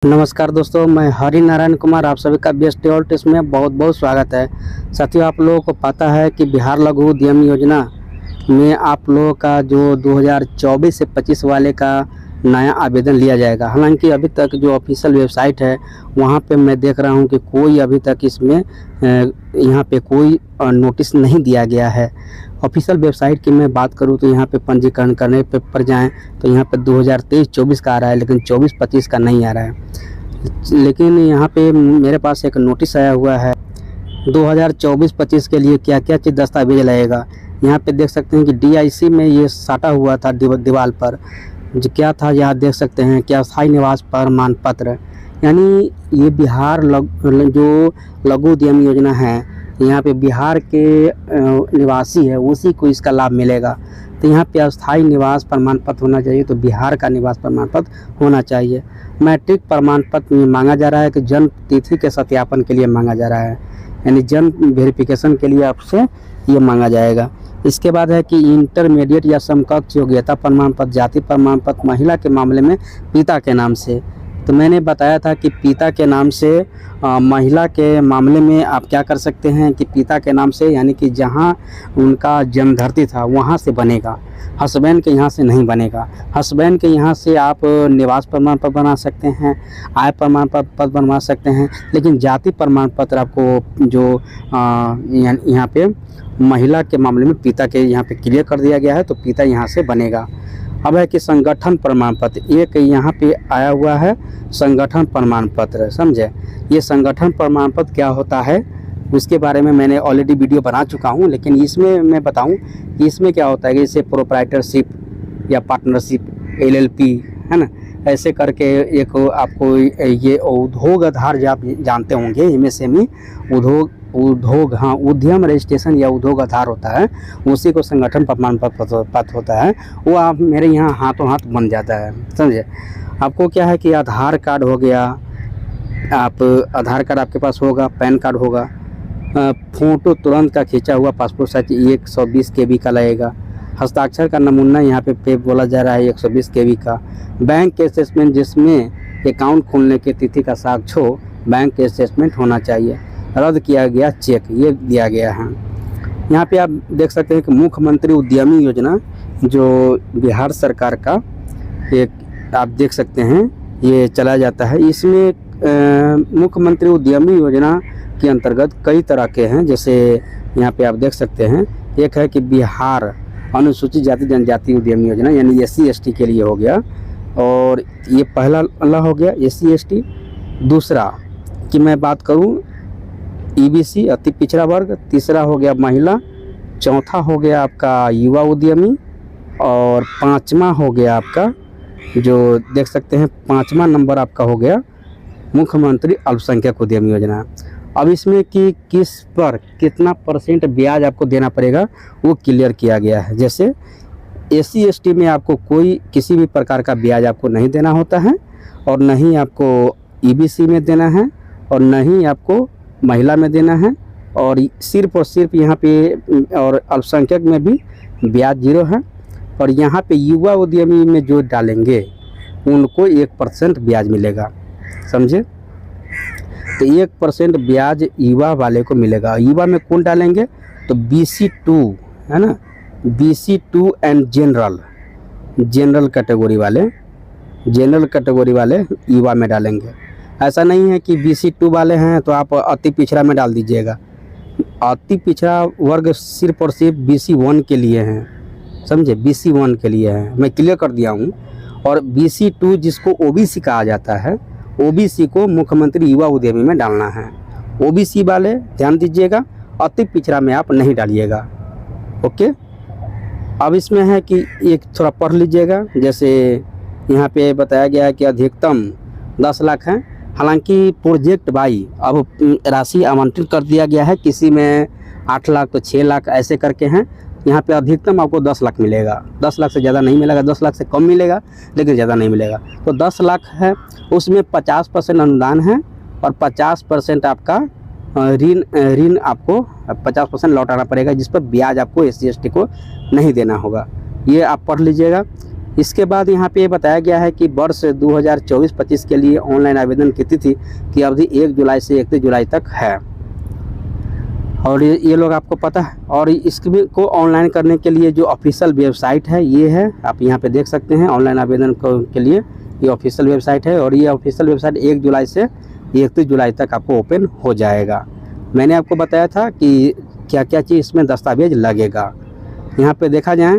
नमस्कार दोस्तों, मैं हरि नारायण कुमार आप सभी का बेस्ट टेस्ट में बहुत बहुत स्वागत है। साथियों, आप लोगों को पता है कि बिहार लघु उद्यम योजना में आप लोगों का जो 2024 से 25 वाले का नया आवेदन लिया जाएगा। हालांकि अभी तक जो ऑफिशियल वेबसाइट है वहां पे मैं देख रहा हूं कि कोई अभी तक इसमें यहाँ पे कोई नोटिस नहीं दिया गया है। ऑफिशियल वेबसाइट की मैं बात करूं तो यहाँ पे पंजीकरण करने पर जाएं तो यहाँ पे 2023-24 का आ रहा है, लेकिन 24-25 का नहीं आ रहा है। लेकिन यहाँ पे मेरे पास एक नोटिस आया हुआ है 2024-25 के लिए क्या क्या चीज़ दस्तावेज लगेगा। यहाँ पे देख सकते हैं कि DIC में ये साटा हुआ था दीवार पर। जो क्या था यहाँ देख सकते हैं, क्या स्थायी निवास प्रमाण पत्र, यानी ये बिहार जो लघु उद्यम योजना है, यहाँ पे बिहार के निवासी है उसी को इसका लाभ मिलेगा। तो यहाँ पे अस्थायी निवास प्रमाण पत्र होना चाहिए, तो बिहार का निवास प्रमाण पत्र होना चाहिए। मैट्रिक प्रमाण पत्र में मांगा जा रहा है कि जन्म तिथि के सत्यापन के लिए मांगा जा रहा है, यानी जन्म वेरिफिकेशन के लिए आपसे ये मांगा जाएगा। इसके बाद है कि इंटरमीडिएट या समकक्ष योग्यता प्रमाण पत्र, जाति प्रमाण पत्र, महिला के मामले में पिता के नाम से। तो मैंने बताया था कि पिता के नाम से, महिला के मामले में आप क्या कर सकते हैं कि पिता के नाम से, यानी कि जहां उनका जन्मधरती था वहां से बनेगा, हस्बैंड के यहाँ से नहीं बनेगा। हस्बैंड के यहाँ से आप निवास प्रमाण पत्र बना सकते हैं, आय प्रमाण पत्र बनवा सकते हैं, लेकिन जाति प्रमाण पत्र आपको जो यहाँ पे महिला के मामले में पिता के यहाँ पे क्लियर कर दिया गया है, तो पिता यहाँ से बनेगा। अब है कि संगठन प्रमाण पत्र, एक यहाँ पे आया हुआ है संगठन प्रमाण पत्र, समझे। ये संगठन प्रमाण पत्र क्या होता है उसके बारे में मैंने ऑलरेडी वीडियो बना चुका हूँ, लेकिन इसमें मैं बताऊँ कि इसमें क्या होता है कि जैसे प्रोप्राइटरशिप या पार्टनरशिप, LLP है ना, ऐसे करके एक आपको ये उद्योग आधार जो आप जानते होंगे, MSME उद्योग हाँ उद्यम रजिस्ट्रेशन या उद्योग आधार होता है, उसी को संगठन प्रमाण पत्र होता है। वो आप मेरे यहाँ हाथों हाथ बन जाता है, समझे। आपको क्या है कि आधार कार्ड हो गया, आप आधार कार्ड आपके पास होगा, पैन कार्ड होगा, फ़ोटो तुरंत का खींचा हुआ पासपोर्ट साइज 120 KB का लगेगा, हस्ताक्षर का नमूना यहाँ पे बोला जा रहा है 120 KB का, बैंक के स्टेटमेंट जिसमें अकाउंट खोलने की तिथि का साक्ष्य हो, बैंक के स्टेटमेंट होना चाहिए, रद्द किया गया चेक, ये दिया गया है। यहाँ पे आप देख सकते हैं कि मुख्यमंत्री उद्यमी योजना जो बिहार सरकार का एक आप देख सकते हैं ये चला जाता है। इसमें मुख्यमंत्री उद्यमी योजना के अंतर्गत कई तरह के हैं, जैसे यहाँ पे आप देख सकते हैं, एक है कि बिहार अनुसूचित जाति जनजाति उद्यमी योजना, यानी SC/ST के लिए हो गया, और ये पहला अल्लाह हो गया SC/ST। दूसरा कि मैं बात करूँ EBC अति पिछड़ा वर्ग, तीसरा हो गया महिला, चौथा हो गया आपका युवा उद्यमी, और पांचवा हो गया आपका जो देख सकते हैं 5वां नंबर आपका हो गया मुख्यमंत्री अल्पसंख्यक उद्यमी योजना। अब इसमें कि किस पर कितना % ब्याज आपको देना पड़ेगा वो क्लियर किया गया है। जैसे SC/ST में आपको कोई किसी भी प्रकार का ब्याज आपको नहीं देना होता है, और न ही आपको EBC में देना है, और न ही आपको महिला में देना है, और सिर्फ और सिर्फ यहाँ पे और अल्पसंख्यक में भी ब्याज 0 है। और यहाँ पे युवा उद्यमी में जो डालेंगे उनको 1% ब्याज मिलेगा, समझे। तो 1% ब्याज युवा वाले को मिलेगा। युवा में कौन डालेंगे तो BC2 है ना, BC2 एंड जनरल कैटेगरी वाले युवा में डालेंगे। ऐसा नहीं है कि BC2 वाले हैं तो आप अति पिछड़ा में डाल दीजिएगा। अति पिछड़ा वर्ग सिर्फ और सिर्फ BC1 के लिए हैं, समझे, BC1 के लिए है, मैं क्लियर कर दिया हूँ। और BC2 जिसको OBC कहा जाता है, OBC को मुख्यमंत्री युवा उद्यमी में डालना है। OBC वाले ध्यान दीजिएगा, अति पिछड़ा में आप नहीं डालिएगा, ओके। अब इसमें है कि एक थोड़ा पढ़ लीजिएगा, जैसे यहाँ पे बताया गया है कि अधिकतम 10 लाख है। हालांकि प्रोजेक्ट बाई अब राशि आवंटित कर दिया गया है, किसी में 8 लाख तो 6 लाख ऐसे करके हैं। यहाँ पे अधिकतम आपको 10 लाख मिलेगा, 10 लाख से ज़्यादा नहीं मिलेगा, 10 लाख से कम मिलेगा लेकिन ज़्यादा नहीं मिलेगा। तो 10 लाख है, उसमें 50% अनुदान है, और 50% आपका ऋण आपको 50% लौटाना पड़ेगा, जिस पर ब्याज आपको SC/ST को नहीं देना होगा। ये आप पढ़ लीजिएगा। इसके बाद यहाँ पे बताया गया है कि वर्ष 2024-25 के लिए ऑनलाइन आवेदन की तिथि की अवधि 1 जुलाई से 31 जुलाई तक है। और ये लोग आपको पता है। और इसको को ऑनलाइन करने के लिए जो ऑफिशियल वेबसाइट है ये है, आप यहाँ पे देख सकते हैं। ऑनलाइन आवेदन के लिए ये ऑफिशियल वेबसाइट है और ये ऑफिशियल वेबसाइट 1 जुलाई से 31 जुलाई तक आपको ओपन हो जाएगा। मैंने आपको बताया था कि क्या क्या चीज़ इसमें दस्तावेज लगेगा। यहाँ पे देखा जाए,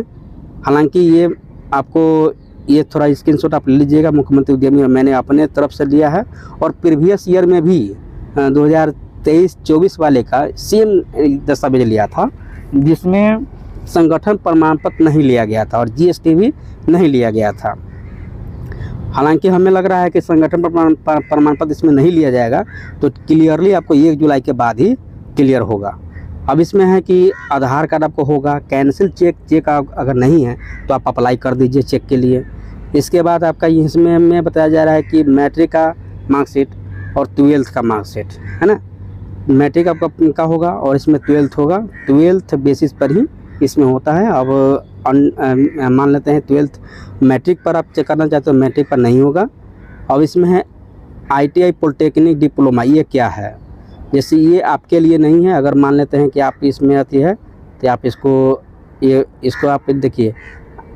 हालांकि ये आपको ये थोड़ा स्क्रीनशॉट आप ले लीजिएगा। मुख्यमंत्री उद्यमी मैंने अपने तरफ से लिया है और प्रीवियस ईयर में भी 2023-24 वाले का सेम दस्तावेज लिया था, जिसमें संगठन प्रमाण पत्र नहीं लिया गया था और जीएसटी भी नहीं लिया गया था। हालांकि हमें लग रहा है कि संगठन प्रमाण पत्र इसमें नहीं लिया जाएगा, तो क्लियरली आपको 1 जुलाई के बाद ही क्लियर होगा। अब इसमें है कि आधार कार्ड आपको होगा, कैंसिल चेक अगर नहीं है तो आप अप्लाई कर दीजिए चेक के लिए। इसके बाद आपका इसमें में बताया जा रहा है कि मैट्रिक का मार्कशीट और 12th का मार्कशीट है ना। मैट्रिक आपका होगा और इसमें 12th होगा। 12th बेसिस पर ही इसमें होता है। अब मान लेते हैं 12th मैट्रिक पर आप चेक करना चाहते हो, मैट्रिक पर नहीं होगा। अब इसमें है ITI पॉलिटेक्निक डिप्लोमा, ये क्या है? जैसे ये आपके लिए नहीं है। अगर मान लेते हैं कि आप इसमें आती है तो आप इसको आप देखिए,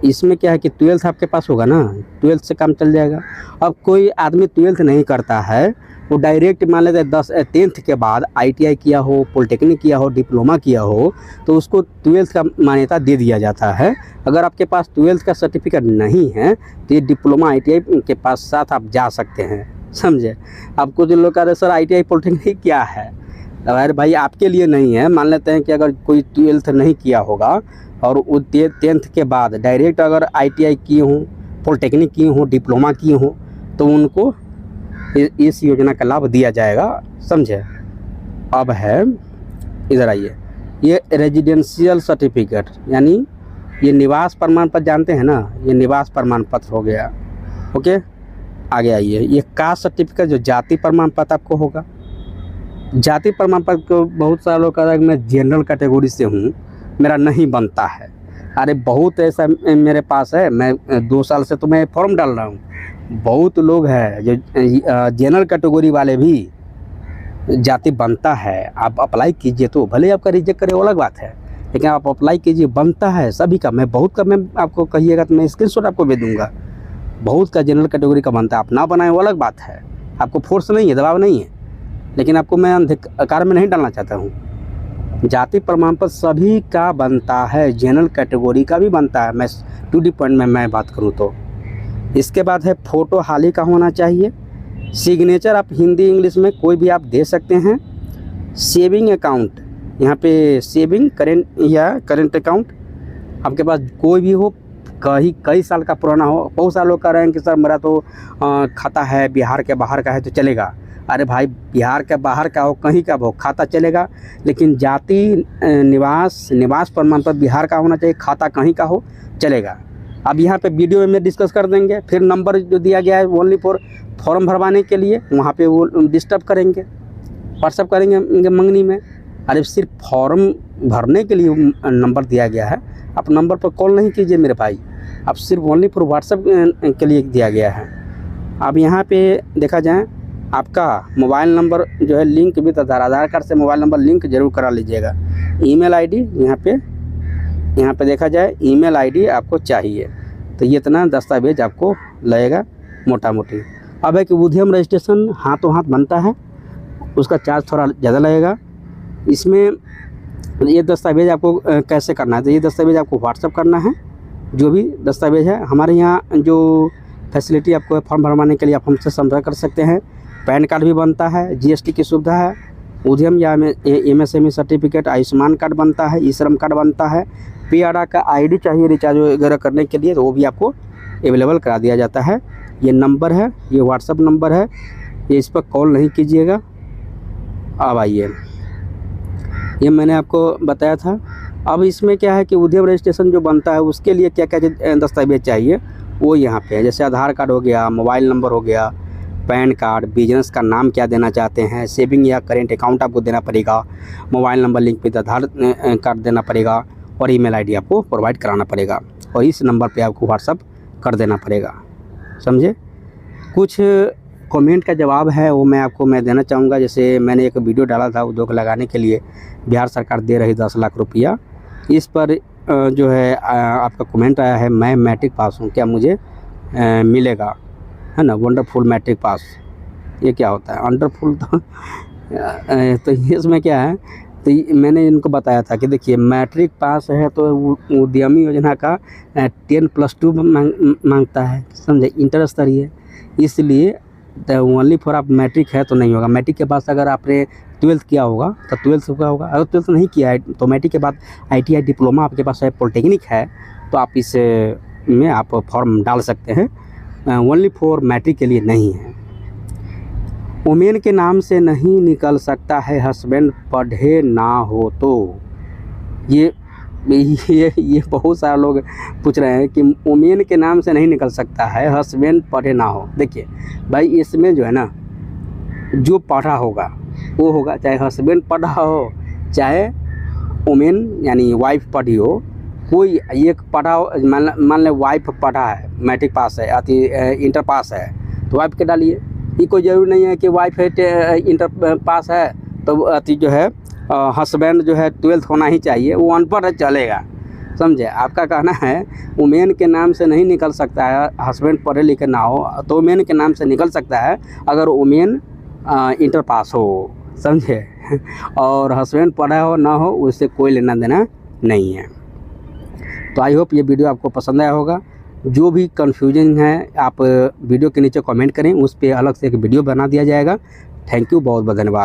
इसमें क्या है कि 12th आपके पास होगा ना, 12th से काम चल जाएगा। अब कोई आदमी 12th नहीं करता है, वो डायरेक्ट मान लेते हैं 10th के बाद ITI किया हो, पॉलिटेक्निक किया हो, डिप्लोमा किया हो, तो उसको 12th का मान्यता दे दिया जाता है। अगर आपके पास 12th का सर्टिफिकेट नहीं है तो ये डिप्लोमा ITI के पास साथ आप जा सकते हैं, समझे। आपको जो लोग कह रहे सर ITI पॉलिटेक्निक क्या है, अरे भाई आपके लिए नहीं है। मान लेते हैं कि अगर कोई 12th नहीं किया होगा और वो 10th के बाद डायरेक्ट अगर ITI किए हों, पॉलिटेक्निक किए हों, डिप्लोमा किए हों, तो उनको इस योजना का लाभ दिया जाएगा, समझे। अब है, इधर आइए, ये रेजिडेंशियल सर्टिफिकेट यानी ये निवास प्रमाण पत्र जानते हैं ना, ये निवास प्रमाण पत्र हो गया। ओके, आगे आइए, ये कास्ट सर्टिफिकेट जो जाति प्रमाण पत्र आपको होगा। जाति प्रमाण पत्र को बहुत सारे लोग कह रहे हैं कि मैं जनरल कैटेगरी से हूँ, मेरा नहीं बनता है। अरे बहुत ऐसा मेरे पास है, मैं 2 साल से तो मैं फॉर्म डाल रहा हूँ। बहुत लोग हैं जो जनरल कैटेगरी वाले भी जाति बनता है। आप अप्लाई कीजिए, तो भले आपका रिजेक्ट करे वो अलग बात है, लेकिन आप अप्लाई कीजिए, बनता है सभी का। मैं बहुत का, मैं आपको कहिएगा तो मैं स्क्रीनशॉट आपको भेज दूँगा। बहुत का जनरल कैटेगरी का बनता है, आप ना बनाए वो अलग बात है। आपको फोर्स नहीं है, दबाव नहीं है, लेकिन आपको मैं अंधकार में नहीं डालना चाहता हूँ। जाति प्रमाण पत्र सभी का बनता है, जनरल कैटेगरी का भी बनता है। मैं टू दी पॉइंट में मैं बात करूँ तो इसके बाद है फोटो हाल ही का होना चाहिए। सिग्नेचर आप हिंदी इंग्लिश में कोई भी आप दे सकते हैं। सेविंग अकाउंट, यहाँ पे सेविंग करेंट अकाउंट आपके पास कोई भी हो, कई साल का पुराना हो। बहुत सारे लोग कह रहे हैं कि सर मेरा तो खाता है बिहार के बाहर का है तो चलेगा। अरे भाई, बिहार के बाहर का हो, कहीं का हो, खाता चलेगा, लेकिन जाति निवास प्रमाण पत्र बिहार का होना चाहिए, खाता कहीं का हो चलेगा। अब यहाँ पे वीडियो में डिस्कस कर देंगे। फिर नंबर जो दिया गया है ओनली फॉर फॉर्म भरवाने के लिए, वहाँ पे वो डिस्टर्ब करेंगे, व्हाट्सअप करेंगे मंगनी में। अरे सिर्फ फॉर्म भरने के लिए नंबर दिया गया है, आप नंबर पर कॉल नहीं कीजिए मेरे भाई, आप सिर्फ ओनली फॉर व्हाट्सअप के लिए दिया गया है। अब यहाँ पे देखा जाए, आपका मोबाइल नंबर जो है लिंक भी आधार कार्ड से मोबाइल नंबर लिंक जरूर करा लीजिएगा। ईमेल आईडी यहाँ पे देखा जाए, ईमेल आईडी आपको चाहिए। तो ये इतना दस्तावेज आपको लगेगा मोटा मोटी। अब है कि उद्यम रजिस्ट्रेशन हाथों हाथ बनता है, उसका चार्ज थोड़ा ज़्यादा लगेगा। इसमें ये दस्तावेज आपको कैसे करना है, तो ये दस्तावेज आपको व्हाट्सअप करना है। जो भी दस्तावेज है हमारे यहाँ जो फैसिलिटी आपको फॉर्म भरवाने के लिए आप हमसे संपर्क कर सकते हैं। पैन कार्ड भी बनता है, जीएसटी की सुविधा है, उद्यम या MSME सर्टिफिकेट, आयुष्मान कार्ड बनता है, ई श्रम कार्ड बनता है। PRA का ID चाहिए रिचार्ज वगैरह करने के लिए, तो वो भी आपको अवेलेबल करा दिया जाता है। ये नंबर है, ये व्हाट्सअप नंबर है, ये इस पर कॉल नहीं कीजिएगा। अब आइए, ये मैंने आपको बताया था। अब इसमें क्या है कि उद्यम रजिस्ट्रेशन जो बनता है उसके लिए क्या क्या दस्तावेज चाहिए वो यहाँ पे है। जैसे आधार कार्ड हो गया, मोबाइल नंबर हो गया, पैन कार्ड, बिजनेस का नाम क्या देना चाहते हैं, सेविंग या करेंट अकाउंट आपको देना पड़ेगा, मोबाइल नंबर लिंक पे आधार कार्ड देना पड़ेगा और ईमेल आईडी आपको प्रोवाइड कराना पड़ेगा। और इस नंबर पे आपको व्हाट्सअप कर देना पड़ेगा, समझे। कुछ कमेंट का जवाब है वो मैं देना चाहूँगा। जैसे मैंने एक वीडियो डाला था उद्योग लगाने के लिए बिहार सरकार दे रही 10 लाख रुपया, इस पर जो है आपका कमेंट आया है, मैं मैट्रिक पास हूँ, क्या मुझे मिलेगा, है ना। वंडरफुल मैट्रिक पास, ये क्या होता है वंडरफुल? तो इसमें क्या है, तो मैंने इनको बताया था कि देखिए मैट्रिक पास है तो उद्यमी योजना का 10+2 मांगता है, समझे, इंटर स्तरीय। इसलिए ओनली फॉर आप मैट्रिक है तो नहीं होगा। मैट्रिक के बाद अगर आपने 12th किया होगा तो 12th का होगा। अगर 12th नहीं किया है तो मैट्रिक के बाद ITI डिप्लोमा आपके पास है, पॉलिटेक्निक है, तो आप इस में आप फॉर्म डाल सकते हैं। ओनली फॉर मैट्रिक के लिए नहीं है। वुमेन के नाम से नहीं निकल सकता है हस्बैंड पढ़े ना हो तो। ये बहुत सारे लोग पूछ रहे हैं कि वुमेन के नाम से नहीं निकल सकता है हस्बैंड पढ़े ना हो। देखिए भाई, इसमें जो है ना, जो पढ़ा होगा वो होगा, चाहे हस्बैंड पढ़ा हो चाहे वुमेन यानी वाइफ पढ़ी हो। कोई एक पढ़ा हो, मान ले वाइफ पढ़ा है, मैट्रिक पास है, इंटर पास है, तो वाइफ के डालिए। ये कोई ज़रूरी नहीं है कि वाइफ है इंटर पास है तो जो है हस्बैंड जो है 12th होना ही चाहिए, वो अनपढ़ चलेगा, समझे। आपका कहना है वुमेन के नाम से नहीं निकल सकता है हस्बैंड पढ़े लिखे ना हो, तो वुमेन के नाम से निकल सकता है अगर वुमेन इंटर पास हो, समझे। और हस्बैंड पढ़ा हो ना हो उससे कोई लेना देना नहीं है। तो आई होप ये वीडियो आपको पसंद आया होगा। जो भी कन्फ्यूजन है आप वीडियो के नीचे कमेंट करें, उस पर अलग से एक वीडियो बना दिया जाएगा। थैंक यू, बहुत बहुत धन्यवाद।